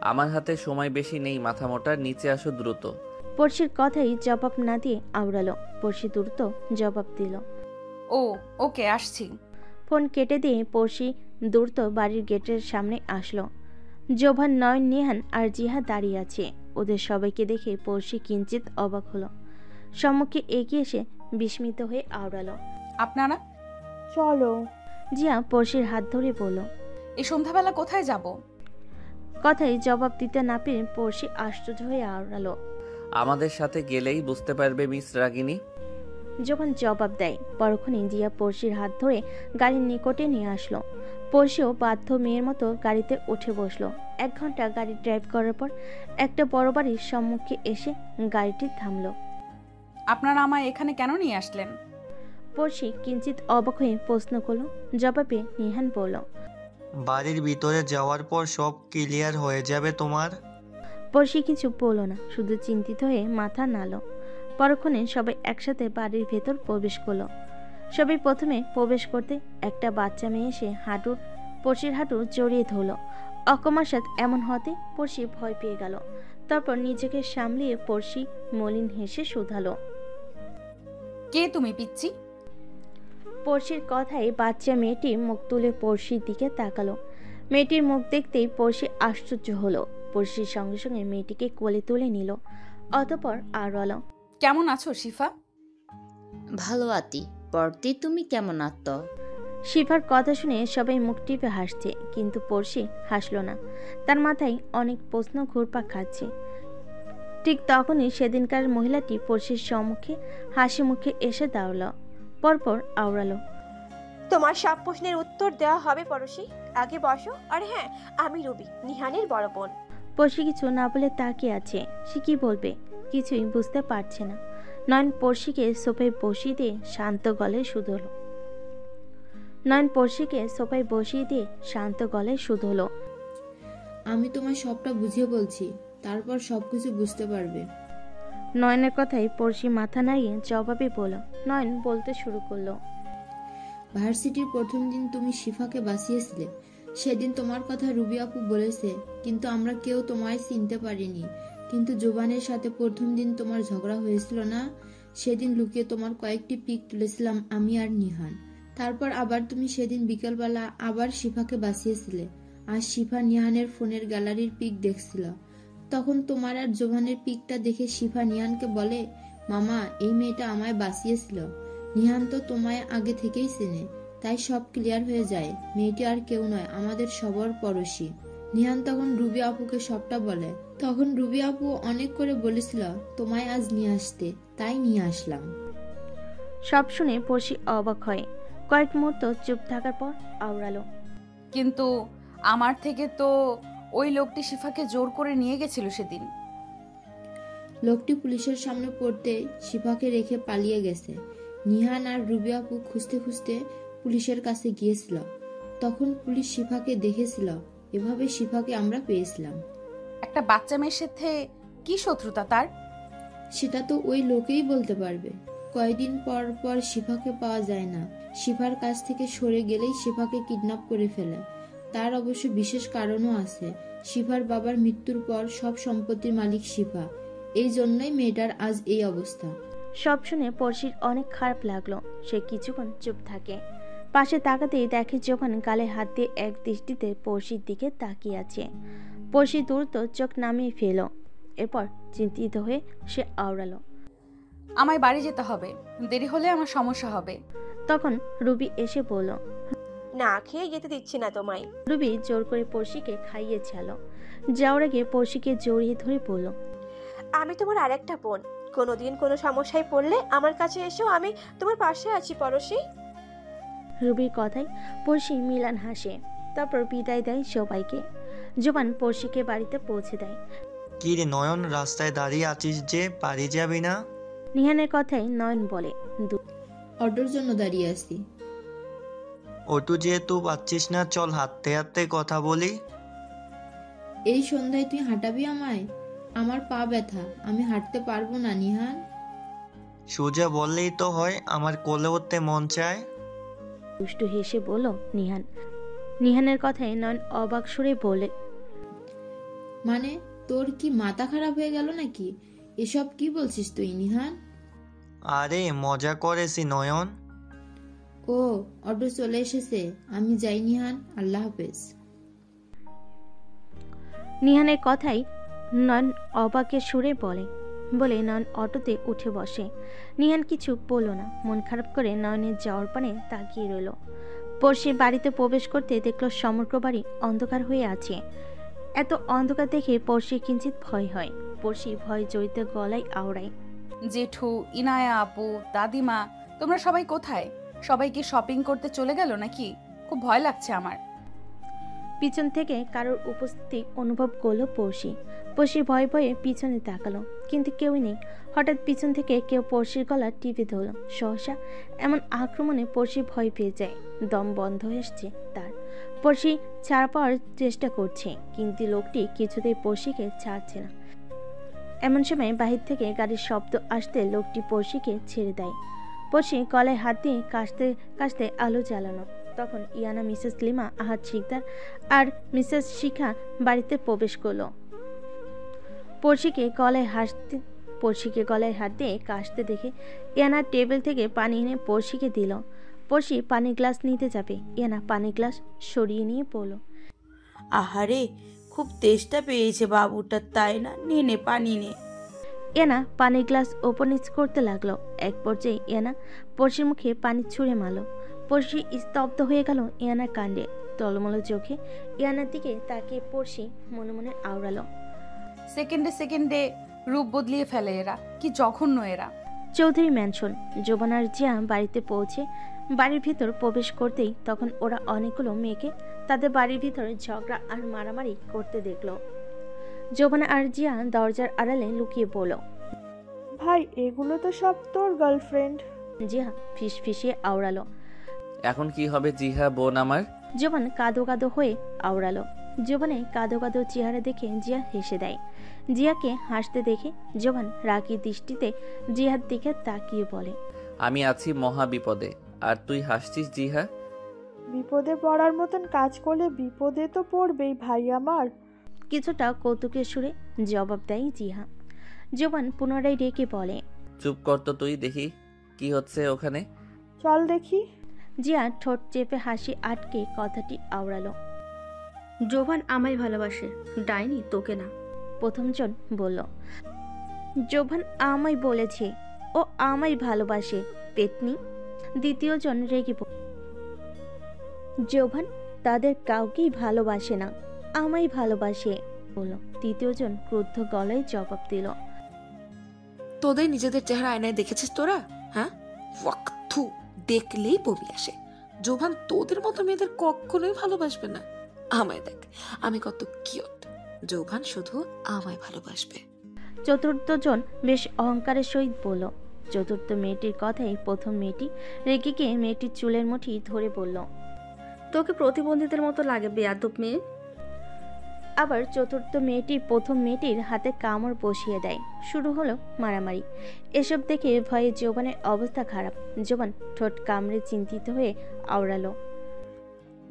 আমার হাতে সময় বেশি নেই মাথামোটা, নিচে আসো দ্রুত। পড়শির কথাই জবাব না দিয়ে আওড়ালো। পড়শি দ্রুত জবাব দিল, ও ওকে আসছি। ফোন কেটে দিয়ে পড়শি দ্রুত বাড়ির গেটের সামনে আসলো। জোভান, নয়ন, নিহান আর জিহা দাঁড়িয়ে আছে। ওদের সবাইকে দেখে পড়শি কিঞ্চিত অবাক হলো। সম্মুখে এগিয়ে এসে বিস্মিত হয়ে আওড়ালো, আপনারা? চলো। জিয়া পড়শির হাত ধরে বলল, এই সন্ধ্যাবেলা কোথায় যাব? কথায় জবাব দিতে না পেরে পড়শি আশ্চর্য হয়ে আওড়ালো, আমাদের সাথে গেলেই বুঝতে পারবে মিস রাগিনী। যখন জবাব দেয় পরক্ষণে জিয়া পড়শির হাত ধরে গাড়ির নিকটে নিয়ে আসলো। পড়শিও বাধ্য মেয়ের মতো গাড়িতে উঠে বসলো। 1 ঘন্টা গাড়ি ড্রাইভ করার পর একটা বড় বাড়ির সম্মুখে এসে গাড়িটি থামলো। আপনারা আমায় এখানে কেন নিয়ে আসলেন? পড়শি কিঞ্চিত অবাক হয়ে প্রশ্ন করলো। জবাবে নিহান বলল, বাড়ির ভিতরে যাওয়ার পর সব ক্লিয়ার হয়ে যাবে তোমার। পড়শি কিছু বলল না, শুধু চিন্তিত হয়ে মাথা নাড়ল। পরক্ষণে সবাই একসাথে বাড়ির ভেতর প্রবেশ করলো। সবাই প্রথমে প্রবেশ করতে একটা বাচ্চা মেয়ে এসে পড়শির হাঁটু জড়িয়ে ধরলো। অকস্মাৎ এমন হতে পড়শি ভয় পেয়ে গেল। তারপর নিজেকে সামলিয়ে পড়শি মলিন হেসে শুধালো, কে তুমি পিচ্চি? পড়শির কথায় বাচ্চা মেয়েটি মুখ তুলে পড়শির দিকে তাকালো। মেয়েটির মুখ দেখতেই পড়শি আশ্চর্য হলো। পড়শির সঙ্গে সঙ্গে মেয়েটিকে কোলে তুলে নিল। অতঃপর আওড়ালো, কেমন আছো শিফা? ভালো আছি। পড়তে তুমি কেমন আছো? শিফার কথা শুনে সবাই মুখ টিপে হাসছে, কিন্তু পড়শি হাসলো না। তার মাথায় অনেক প্রশ্ন ঘুরপাক খাচ্ছে। ঠিক তখনই সেদিনকার মহিলাটি পড়শির সম্মুখে হাসি মুখে এসে দাঁড়ালো। পরপর আওড়ালো, তোমার সব প্রশ্নের উত্তর দেওয়া হবে পড়শি, আগে বসো। আর হ্যাঁ, আমি রুবি, নিহানের বড় বোন। পড়শি কিছু না বলে তাকিয়ে আছে। সে কি বলবে কিছুই বুঝতে পারছে না। নয়ন পড়শিকে সোফায় বসিয়ে দিয়ে শান্ত গলায় শুধোলো, আমি তোমায় সবটা বুঝিয়ে বলছি, তারপর সবকিছু বুঝতে পারবে। নয়নের কথায় পড়শি মাথা নাড়িয়ে জবাবে বলল। নয়ন বলতে শুরু করলো, ভার্সিটির প্রথম দিন তুমি শিফাকে বাঁচিয়েছিলে। সেদিন তোমার কথা রুবি আপু বলেছে, কিন্তু আমরা কেউ তোমায় চিনতে পারিনি। কিন্তু জোবানের সাথে প্রথম দিন তোমার ঝগড়া হয়েছিল না, সেদিন লুকিয়ে তোমার কয়েকটি পিক তুলেছিলাম আমি আর নিহান। তারপর আবার তুমি সেদিন বিকেলবেলা আবার শিফাকে বাঁচিয়েছিলে। আর শিফা নিহানের ফোনের গ্যালারির পিক দেখছিল। তখন তোমার আর জোবানের পিকটা দেখে শিফা নিহানকে বলে, মামা এই মেয়েটা আমায় বাঁচিয়েছিল। নিহান তো তোমায় আগে থেকেই চেনে, তাই সব ক্লিয়ার হয়ে যায়। মেয়েটি আর কেউ নয়, আমাদের সবার পড়শি। নিহান তখন রুবি আপুকে সবটা বলে। তখন রুবি আপু অনেক করে বলেছিল তোমায় আজ নিয়ে আসতে, তাই নিয়ে আসলাম। সব শুনে পড়শি অবাক হয়। কয়েক মুহূর্ত চুপ থাকার পর আওড়ালো, কিন্তু আমার থেকে তো ওই লোকটি শিফাকে জোর করে নিয়ে গেছিল সেদিন। লোকটি পুলিশের সামনে পড়তে শিফাকে রেখে পালিয়ে গেছে। নিহান আর রুবি আপু খুঁজতে খুঁজতে পুলিশের কাছে গিয়েছিল। তখন পুলিশ শিফাকে দেখেছিল। এভাবে শিফাকে আমরা পেয়েছিলাম। একটা বাচ্চা মেয়ের সাথে কি শত্রুতা তার? সেটা তো ওই লোকেই বলতে পারবে। কয়েকদিন পর পর শিফাকে পাওয়া যায় না। শিফার কাছ থেকে সরে গেলেই শিফাকে কিডন্যাপ করে ফেলে। তার অবশ্য বিশেষ কারণও আছে। শিফার বাবার মৃত্যুর পর সব সম্পত্তির মালিক শিফা। এই জন্যই মেয়েটার আজ এই অবস্থা। সব শুনে পড়শির অনেক খারাপ লাগলো। সে কিছুক্ষণ চুপ থাকে। পাশে তাকাতেই দেখে যখন গালে হাত দিয়ে এক দৃষ্টিতে পড়শির দিকে তাকিয়ে আছে। পড়শি দ্রুত চোখ নামিয়ে ফেল। এরপর চিন্তিত হয়ে সে আওড়ালো, আমায় বাড়ি যেতে হবে, দেরি হলে আমার সমস্যা হবে। তখন রুবি এসে বলল, না খেয়ে যেতে দিচ্ছি না তোমায়। রুবি জোর করে পড়শিকে খাইয়ে ছিল। যাওয়ার আগে পড়শিকে জড়িয়ে ধরে বলল, আমি তোমার আরেকটা বোন। কোনোদিন কোনো সমস্যায় পড়লে আমার কাছে এসো, আমি তোমার পাশে আছি পড়শি। রুবির কথায় পড়শি মিলান হাসে। তারপর বিদায় দেয় সবাইকে। জোবান পড়শিকে বাড়িতে পৌঁছে দেয়। কি রে নয়ন, রাস্তায় দাঁড়িয়ে আছিস যে, বাড়ি যাবি না? নিহানের কথায় নয়ন বলে, অটোর জন্য দাঁড়িয়ে আছি। অটো যেহেতু পাচ্ছিস না, চল হাঁটতে হাঁটতে কথা বলি। এই সন্ধ্যায় তুই হাঁটাবি আমায়? আমার পা ব্যথা, আমি হাঁটতে পারবো না নিহান। সোজা বললেই তো হয়, আমার কোলে উঠতে মন চায়। দুষ্টু হেসে বলল নিহান। নিহানের কথায় নয়ন অবাক সুরে বলে, মানে তোর কি মাথা খারাপ হয়ে গেল নাকি? এসব কি বলছিস তুই নিহান? আরে মজা করেছি নয়ন। ও, অটো চলে এসেছে, আমি যাই নিহান, আল্লাহ হাফেজ। নিহানের কথাই নয়ন অবাকের সুরে বলে নয়ন অটোতে উঠে বসে। নিহান কিছু বলল না, মন খারাপ করে নয়নের যাওয়ার পানে তাকিয়ে রইল। পড়শির বাড়িতে প্রবেশ করতে দেখল সমগ্র বাড়ি অন্ধকার হয়ে আছে। এত অন্ধকার দেখে পড়শি কিঞ্চিত ভয় হয়। পড়শি ভয় জড়িত গলায় আওড়ায়, জেঠু, ইনায়া আপু, দাদিমা, তোমরা সবাই কোথায়? সবাই কি শপিং করতে চলে গেল নাকি? খুব ভয় লাগছে আমার। পিছন থেকে কারোর উপস্থিতি অনুভব করলো পড়শি। পড়শি ভয়ে ভয়ে পিছনে তাকালো, কিন্তু কেউই নেই। হঠাৎ পিছন থেকে কেউ পড়শির গলা টিপে ধরল। সহসা এমন আক্রমণে পড়শি ভয় পেয়ে যায়। দম বন্ধ হয়ে আসছে তার। পড়শি ছাড় পাওয়ার চেষ্টা করছে, কিন্তু লোকটি কিছুতেই পড়শিকে ছাড়ছে না। এমন সময় বাহির থেকে গাড়ির শব্দ আসতে লোকটি পড়শিকে ছেড়ে দেয়। পড়শি গলায় হাত দিয়ে কাশতে কাশতে আলো জ্বালানো। তখন ইয়ানা, মিসেস লিমা, আহাদ শিকদার আর মিসেস শিখা বাড়িতে প্রবেশ করলো। পড়শিকে গলায় হাত দিয়ে কাশতে দেখে ইয়ানা টেবিল থেকে পানি এনে পড়শিকে দিল। পড়শি পানি গ্লাস নিতে যাবে, ইয়ানা পানি গ্লাস সরিয়ে নিয়ে বলল, আহারে, খুব তেষ্টা পেয়েছে বাবুটার, তাই না? নে পানি নে। ইয়ানা পানি গ্লাস ওপর নিচ করতে লাগলো। এক পর্যায়ে ইয়ানা পড়শির মুখে পানি ছুঁড়ে মারল। পড়শি স্তব্ধ হয়ে গেল ইয়ানার কাণ্ডে। টলমল চোখে ইয়ানার দিকে তাকিয়ে পড়শি মনে মনে আওড়ালো, সেকেন্ডে সেকেন্ডে রূপ বদলিয়ে ফেলে এরা, কি জঘন্য এরা। চৌধুরী ম্যানশন। জোবান আর জিয়া বাড়িতে পৌঁছে বাড়ির ভিতর প্রবেশ করতেই তখন ওরা অনেকগুলো মেয়েকে তাদের বাড়ির ভিতরে ঝগড়া আর মারামারি করতে দেখলো। জোবান আর জিয়া দরজার আড়ালে লুকিয়ে বলল, ভাই এগুলো তো সব তোর গার্লফ্রেন্ড। জিয়া ফিস ফিসিয়ে আওড়ালো, এখন কি হবে জিহা বোন আমার? জোবান কাদো কাদো হয়ে আওড়ালো। জোবানে কাদো কাদো চেহারা দেখে জিয়া হেসে দেয়। জিয়াকে হাসতে দেখে জোবান রাগী দৃষ্টিতে জিহার দিকে তাকিয়ে বলে, আমি আছি মহা বিপদে, আর তুই হাসছিস জিহা? বিপদে পড়ার মতন কাজ করলে বিপদে তো পড়বেই ভাই আমার। কিছুটা কৌতুকের সুরে জবাব দেয় জিহা। জোবান পুনরায় ডেকে বলে, চুপ কর তো তুই, দেখি কি হচ্ছে ওখানে। চল দেখি। জিয়া ঠোঁট চেপে হাসি আটকে কথাটি আওড়ালো, জোবান আমায় ভালোবাসে, ডাইনি তোকে না। প্রথমজন বলল, জোবান আমায় বলেছে ও আমায় ভালোবাসে পেতনি। দ্বিতীয়জন রেগে জোভান তাদের কাউকেই ভালোবাসে না, আমায় ভালোবাসে বলল। তৃতীয়জন ক্রুদ্ধ গলায় জবাব দিল। তোদের নিজেদের চেহারা আয়নায় দেখেছিস তোরা? হ্যাঁ, ওয়াক্থু, দেখলেই বমি আসে। জোভান তোদের মতো মেয়েদের কখনোই ভালোবাসবে না। আমায় দেখ, আমি কত কিউট। জোভান শুধু আমায় ভালোবাসবে। চতুর্থজন বেশ অহংকারের সহিত বলল। চতুর্থ মেয়েটির কথাই প্রথম মেয়েটি রেগে গিয়ে মেয়েটির চুলের মুঠি ধরে বলল, তোকে প্রতিবন্ধীদের মতো লাগে বেয়াদব মেয়ে। আবার চতুর্থ মেয়েটি প্রথম মেয়েটির হাতে কামড় বসিয়ে দেয়। শুরু হলো মারামারি। এসব দেখে ভয়ে জোবানের অবস্থা খারাপ। জোবান ঠোঁট কামড়ে চিন্তিত হয়ে আওড়ালো,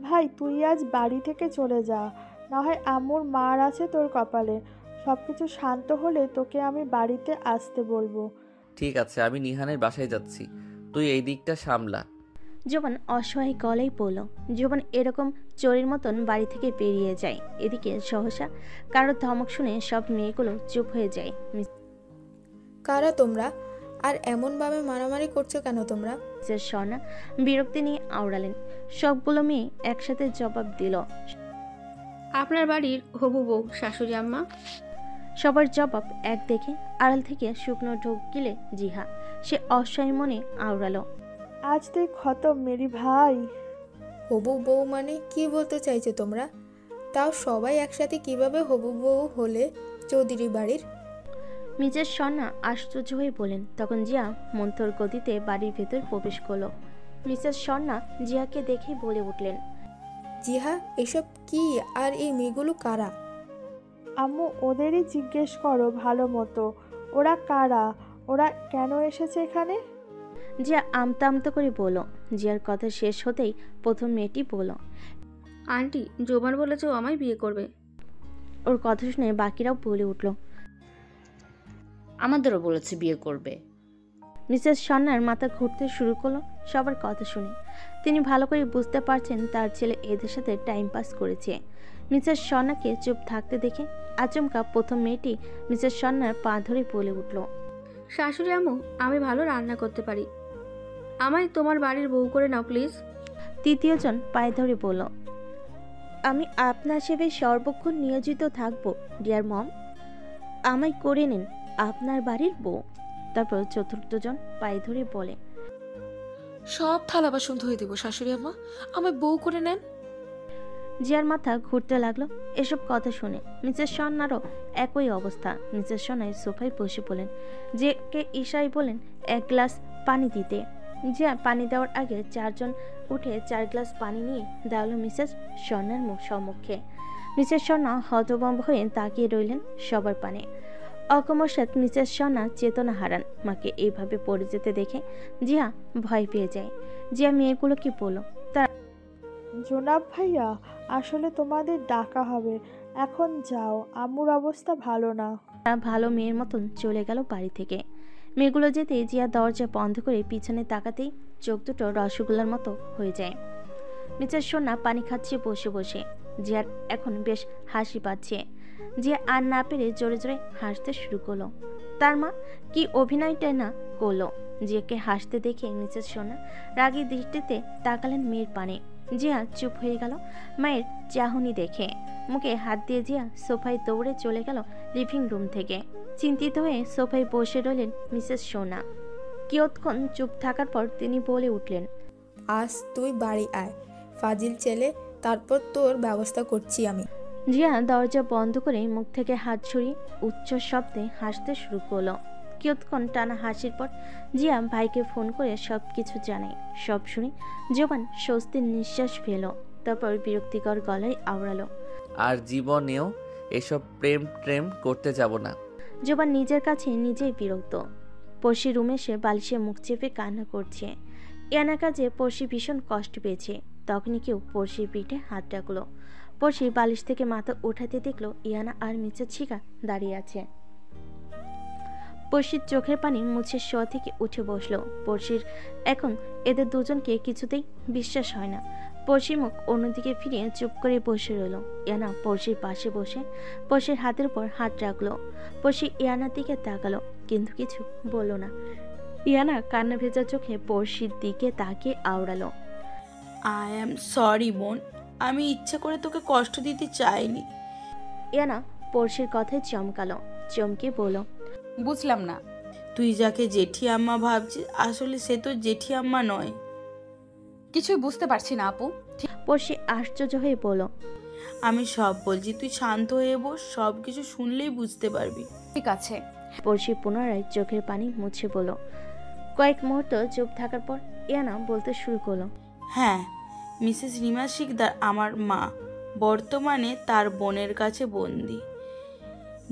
ভাই তুই আজ বাড়ি থেকে চলে যা, না হয় আম্মুর মার আছে তোর কপালে। সবকিছু শান্ত হলে তোকে আমি বাড়িতে আসতে বলবো। ঠিক আছে, আমি নিহানের বাসায় যাচ্ছি, তুই এই দিকটা সামলা। জোবান অসহায় গলায় বলল। জোবান এরকম চোরের মতন বাড়ি থেকে বেরিয়ে যায়। এদিকে সহসা কারোর ধমক শুনে সব মেয়েগুলো চুপ হয়ে যায়। কারা তোমরা? আর এমনভাবে মারামারি করছো কেন তোমরা? মিসেস স্বর্ণা বিরক্তি নিয়ে আওড়ালেন। সবগুলো মেয়ে একসাথে জবাব দিল, আপনার বাড়ির হবু বউ শাশুড়ি আম্মা। সবার জবাব এক দেখে আড়াল থেকে শুকনো ঢোক গিলে জিহা। সে অসহায় মনে আওড়ালো, আজ তুই খতম মেরি ভাই। হবু বউ মানে কি বলতে চাইছো তোমরা? তাও সবাই একসাথে কিভাবে হবু বউ হলে চৌধুরী বাড়ির? মিসেস স্বর্ণা আশ্চর্য হয়ে বলেন। তখন জিয়া মন্থর গতিতে বাড়ির ভেতর প্রবেশ করলো। মিসেস স্বর্ণা জিয়াকে দেখে বলে উঠলেন, জিহা, এসব কি? আর এই মেয়েগুলো কারা? আম্মু ওদেরই জিজ্ঞেস করো ভালো মতো, ওরা কারা, ওরা কেন এসেছে এখানে? জিয়া আমতা আমতা করে বলল। জিয়ার কথা শেষ হতেই প্রথম মেয়েটি বলল, আন্টি জোবান বলেছে ও আমায় বিয়ে করবে। ওর কথা শুনে বাকিরাও বলে উঠল, আমাদেরও বলেছে বিয়ে করবে। মিসেস স্বর্ণার মাথা ঘুরতে শুরু করলো সবার কথা শুনে। তিনি ভালো করে বুঝতে পারছেন তার ছেলে এদের সাথে টাইম পাস করেছে। মিসেস স্বর্ণাকে চুপ থাকতে দেখে আচমকা প্রথম মেয়েটি মিসেস স্বর্ণার পা ধরে বলে উঠল, শাশুড়ি আম্মু, আমি ভালো রান্না করতে পারি, আমায় তোমার বাড়ির বউ করে নাও প্লিজ। তৃতীয়জন পায়ে ধরে বলল, আমি আপনার সেবায় সর্বক্ষণ নিয়োজিত থাকবো ডিয়ার মম, আমায় করে নিন আপনার বাড়ির বউ। তারপর চতুর্থজন পায়ে ধরে বলে, সব থালা বাসন ধুয়ে দেবো শাশুড়ি আম্মা, আমায় বউ করে নেন। জিয়ার মাথা ঘুরতে লাগলো এসব কথা শুনে। মিসেস স্বর্ণারও একই অবস্থা। মিসেস স্বর্ণায় সোফায় বসে বলেন, জিয়াকে ইশারায় বলেন এক গ্লাস পানি দিতে। জিয়া পানি দেওয়ার আগে চারজন উঠে 4 গ্লাস পানি নিয়ে দেওয়ালো মিসেস স্বর্ণার সম্মুখে। মিসেস স্বর্ণা হতভম্ব হয়ে তাকিয়ে রইলেন সবার পানে। অকস্মাৎ মিসেস স্বর্ণা চেতনা হারান। মাকে এইভাবে পড়ে যেতে দেখে জিয়া ভয় পেয়ে যায়। জিয়া মেয়েগুলোকে বলল, জোনাব ভাইয়া, আসলে তোমাদের ডাকা হবে, এখন যাও, আম্মুর অবস্থা ভালো না। ভালো মেয়ের মতন চলে গেল বাড়ি থেকে। মেয়েগুলো যেতে জিয়া দরজা বন্ধ করে পিছনে তাকাতেই চোখ দুটো রসগোল্লার মতো হয়ে যায়। মিসেস সোনা পানি খাচ্ছে বসে বসে। জিয়ার এখন বেশ হাসি পাচ্ছে। জিয়া আর না পেরে জোরে জোরে হাসতে শুরু করলো। তার মা কি অভিনয়টাই না করলো। জিয়াকে হাসতে দেখে মিসেস সোনা রাগী দৃষ্টিতে তাকালেন মেয়ের পানে। জিয়া চুপ হয়ে গেল মায়ের চাহনি দেখে। মুখে হাত দিয়ে জিয়া সোফায় দৌড়ে চলে গেল লিভিং রুম থেকে। চিন্তিত হয়ে সোফায় বসে রইলেন মিসেস সোনা। কিয়ৎক্ষণ চুপ থাকার পর তিনি বলে উঠলেন, আজ তুই বাড়ি আয়, ফাজিল ছেলে, তারপর তোর ব্যবস্থা করছি আমি। জিয়া দরজা বন্ধ করে মুখ থেকে হাত ছড়িয়ে উচ্চ শব্দে হাসতে শুরু করলো। কিয়ৎক্ষণ টানা হাসির পর জিয়া ভাইকে ফোন করে সব কিছু জানায়। সব শুনে জোবান স্বস্তির নিঃশ্বাস ফেল। তারপর বিরক্তিকর গলায় আওড়ালো, আর জীবনেও এসব প্রেম ট্রেম করতে যাব না। জোবান নিজের কাছে নিজেই বিরক্ত। পড়শি রুমে সে বালিশে মুখ চেপে কান্না করছে। ইয়ানা কাজে পড়শি ভীষণ কষ্ট পেয়েছে। তখনই কেউ পড়শির পিঠে হাত রাখলো। পড়শি বালিশ থেকে মাথা উঠাতে দেখলো ইয়ানা আর মিসেস শিখা দাঁড়িয়ে আছে। পড়শির চোখের পানি মুছে শোয়া থেকে উঠে বসলো। পড়শির এখন এদের দুজনকে কিছুতেই বিশ্বাস হয় না। পড়শির মুখ অন্যদিকে ফিরিয়ে চুপ করে বসে রইল। ইয়ানা পড়শির পাশে বসে পড়শির হাতের উপর হাত রাখলো। পড়শি ইয়ানার দিকে তাকালো কিন্তু কিছু বলল না। ইয়ানা কান্না ভেজা চোখে পড়শির দিকে তাকিয়ে আওড়ালো, আই অ্যাম সরি বোন, আমি ইচ্ছে করে তোকে কষ্ট দিতে চাইনি। ইয়ানা পড়শির কথায় চমকালো, চমকে বলল, বুঝলাম না। তুই যাকে জেঠি আম্মা ভাবছিস আসলে সে তো জেঠি আম্মা নয়। কিছুই বুঝতে পারছি না আপু। পড়শি আশ্চর্য হয়ে বলল, আমি সব বলছি, তুই শান্ত হয়ে বস, সব কিছু শুনলেই বুঝতে পারবি। ঠিক আছে। পড়শি পুনরায় চোখের পানি মুছে বলল। কয়েক মুহূর্ত চুপ থাকার পর ইয়ানা বলতে শুরু করলো, হ্যাঁ, মিসেস রিমা শিকদার আমার মা, বর্তমানে তার বোনের কাছে বন্দি।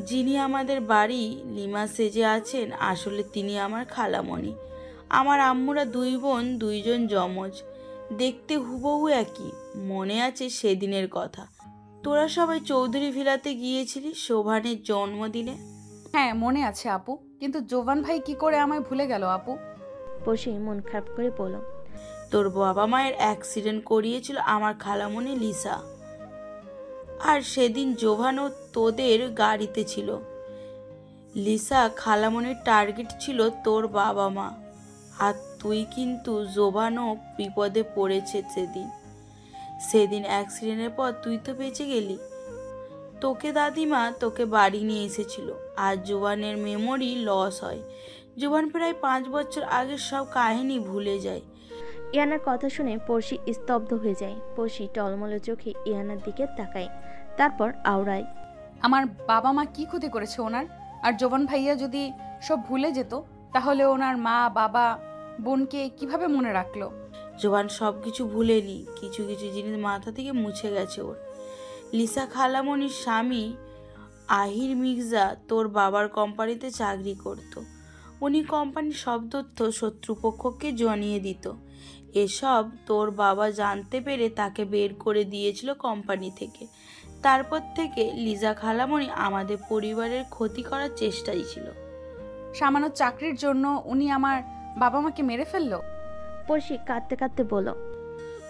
যিনি আমাদের বাড়ি লিমা সেজে আছেন, আসলে তিনি আমার খালামণি। আমার আম্মুরা দুই বোন, দুইজন যমজ, দেখতে হুবহু একই। মনে আছে সেদিনের কথা, তোরা সবাই চৌধুরী ভিলাতে গিয়েছিলি শোভানের জন্মদিনে? হ্যাঁ মনে আছে আপু, কিন্তু জোবান ভাই কি করে আমায় ভুলে গেল আপু? পড়শি মন খারাপ করে বলল, তোর বাবা মায়ের অ্যাক্সিডেন্ট করিয়েছিল আমার খালামণি লিসা, আর সেদিন জোভানও তোদের গাড়িতে ছিল। লিসা খালামণির টার্গেট ছিল তোর বাবা মা, আর তুই কিন্তু জোভানও বিপদে পড়েছে সেদিন অ্যাক্সিডেন্টের পর তুই তো বেঁচে গেলি। তোকে দাদিমা তোকে বাড়ি নিয়ে এসেছিল, আর জোবানের মেমোরি লস হয়। জোবান প্রায় 5 বছর আগের সব কাহিনী ভুলে যায়। ইয়ানার কথা শুনে পড়শি স্তব্ধ হয়ে যায়। পড়শি টলমলো চোখে ইয়ানার দিকে তাকায়, তারপর আওড়ায়, আমার বাবা মা কি ক্ষতি করেছে ওনার? আর জোবান ভাইয়া যদি সব ভুলে যেত, তাহলে ওনার মা বাবা বোনকে কিভাবে মনে রাখলো? জোবান সব কিছু ভুলেনি, কিছু কিছু জিনিস মাথা থেকে মুছে গেছে ওর। লিসা খালামণির স্বামী আহির মির্জা তোর বাবার কোম্পানিতে চাকরি করত। উনি কোম্পানির সব তথ্য শত্রুপক্ষকে জানিয়ে দিত। এসব তোর বাবা জানতে পেরে তাকে বের করে দিয়েছিল কোম্পানি থেকে। তারপর থেকে লিজা খালামণি আমাদের পরিবারের ক্ষতি করার চেষ্টাই ছিল। সামান্য চাকরির জন্য উনি আমার বাবা মাকে মেরে ফেললো? পড়শি কাঁদতে কাঁদতে বলল,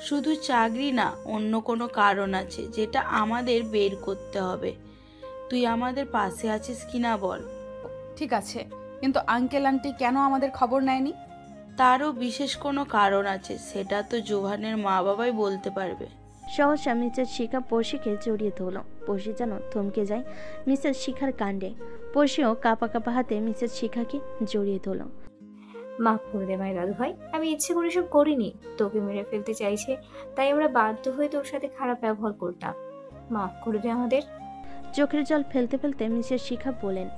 শুধু চাকরি না, অন্য কোনো কারণ আছে যেটা আমাদের বের করতে হবে। তুই আমাদের পাশে আছিস কিনা বল। ঠিক আছে, কিন্তু আঙ্কেল আন্টি কেন আমাদের খবর নেয়নি? তারও বিশেষ কোনো কারণ আছে, সেটা তো জোহানের মা বাবাই বলতে পারবে। সহসা মিসেস শিখা পড়শিকে জড়িয়ে ধরল। পড়শি যেন থমকে যায় মিসেস শিখার কাণ্ডে। পড়শিও কাঁপা কাঁপা হাতে মিসেস শিখাকে জড়িয়ে ধরল। মাফ করে দে মায়ের দাদু ভাই, আমি ইচ্ছে করে সব করিনি। তোকে মেরে ফেলতে চাইছে, তাই আমরা বাধ্য হয়ে তোর সাথে খারাপ ব্যবহার করতাম। মাফ করে দে আমাদের। চোখের জল ফেলতে ফেলতে মিসেস শিখা বলেন,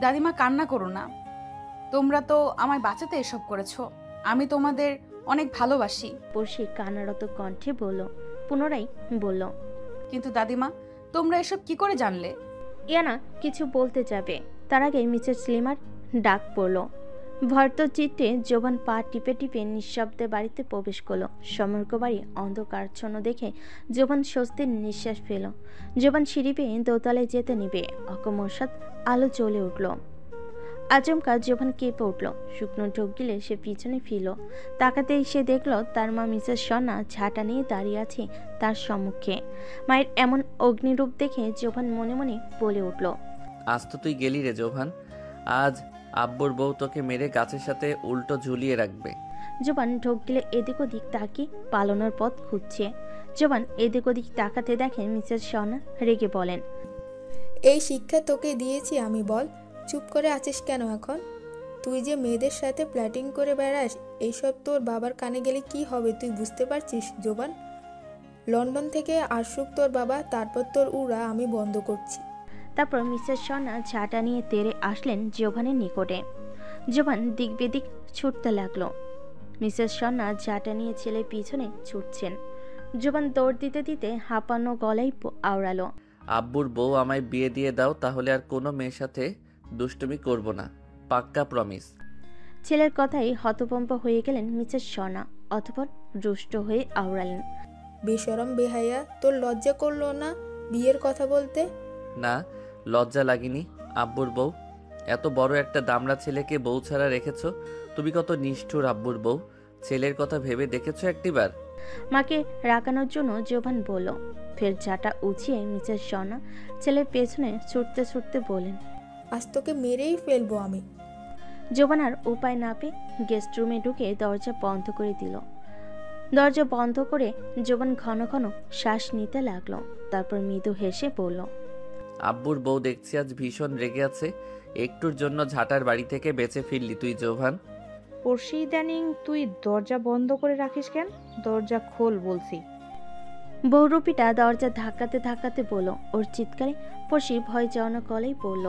দাদিমা কান্না করো না, তোমরা তো আমায় বাঁচাতে এসব করেছো। আমি তোমাদের অনেক ভালোবাসি। পড়শি কান্নারত কণ্ঠে বলল, পুনরায় বলল, কিন্তু দাদিমা তোমরা এসব কি করে জানলে? ইয়ানা কিছু বলতে যাবে, তার আগে মিসেস লিমার ডাক পড়ল। ভর্ত চিত্তে জোবান পা টিপে টিপে নিঃশব্দে বাড়িতে প্রবেশ করলো। সমগ্র বাড়ি অন্ধকারচ্ছন্ন দেখে জোবান স্বস্তির নিঃশ্বাস ফেল। জোবান সিঁড়ি পেয়ে দোতলায় যেতে নিবে, অকস্মাৎ আলো জ্বলে উঠল। আচমকা জোবান কেঁপে উঠল। শুকনো ঢোক গিলে সে পিছনে ফিরল। তাকাতেই সে দেখল তার মা মিসেস সন্না ঝাঁটা নিয়ে দাঁড়িয়ে আছে তার সম্মুখে। মায়ের এমন অগ্নিরূপ দেখে জোবান মনে মনে বলে উঠল, আজ তো তুই গেলি রে জোভান, আজ আব্বুর বউ তোকে মেরে গাছের সাথে উল্টো ঝুলিয়ে রাখবে। জোবান ঢোক গিলে এদিক ওদিক তাকিয়ে পালানোর পথ খুঁজছে। জোবান এদিক ওদিক তাকাতে দেখে মিসেস সন্না রেগে বলেন, এই শিক্ষা তোকে দিয়েছি আমি, বল চুপ করে আছিস কেন এখন? তুই যে মেয়েদের সাথে প্ল্যাটিং করে বেড়াস, এইসব তোর বাবার কানে গেলে কি হবে তুই বুঝতে পারছিস জোবান? লন্ডন থেকে আসুক তোর বাবা, তারপর তোর উড়া আমি বন্ধ করছি। তারপর মিসেস সন্না ঝাঁটা নিয়ে তেড়ে আসলেন জোভানের নিকটে। জোভান দিক বেদিক ছুটতে লাগলো। মিসেস সন্না ঝাঁটা নিয়ে ছেলে পিছনে ছুটছেন। জোভান দৌড় দিতে দিতে হাঁপানো গলায় আওড়ালো, আব্বুর বউ আমায় বিয়ে দিয়ে দাও, তাহলে আর কোনো মেয়ের সাথে দুষ্টুমি করব না, পাক্কা প্রমিস। ছেলের কথাই হতভম্ব হয়ে গেলেন মিসেস সন্না, অতঃপর রুষ্ট হয়ে আওড়ালেন, বেশরম বেহায়া, তোর লজ্জা করলো না বিয়ের কথা বলতে? না, লজ্জা লাগেনি। আব্বুর বউ, এত বড় একটা দামড়া ছেলেকে বউ ছাড়া রেখেছো, তুমি কত নিষ্ঠুর আব্বুর বউ। ছেলের কথা ভেবে দেখেছো একটিবার? মাকে রাগানোর জন্য জোভান বলল। ফের ঝাঁটা উঁচিয়ে মিসেস সন্না ছেলের পেছনে ছুটতে ছুটতে বলেন, আজ তোকে মেরেই ফেলবো আমি। জোবান আর উপায় না পেয়ে গেস্ট রুমে ঢুকে দরজা বন্ধ করে দিল। দরজা বন্ধ করে জোবান ঘন ঘন শ্বাস নিতে লাগলো। তারপর মৃদু হেসে বলল, আব্বুর বউ দেখছি আজ ভীষণ রেগে আছে। একটুর জন্য ঝাঁটার বাড়ি থেকে বেঁচে ফিরলি তুই জোভান। পড়শি ইদানিং তুই দরজা বন্ধ করে রাখিস কেন? দরজা খোল বলছি। বহুরূপীটা দরজা ধাক্কাতে ধাক্কাতে বলল। ওর চিৎকারে পড়শি ভয় জনক গলায় বলল,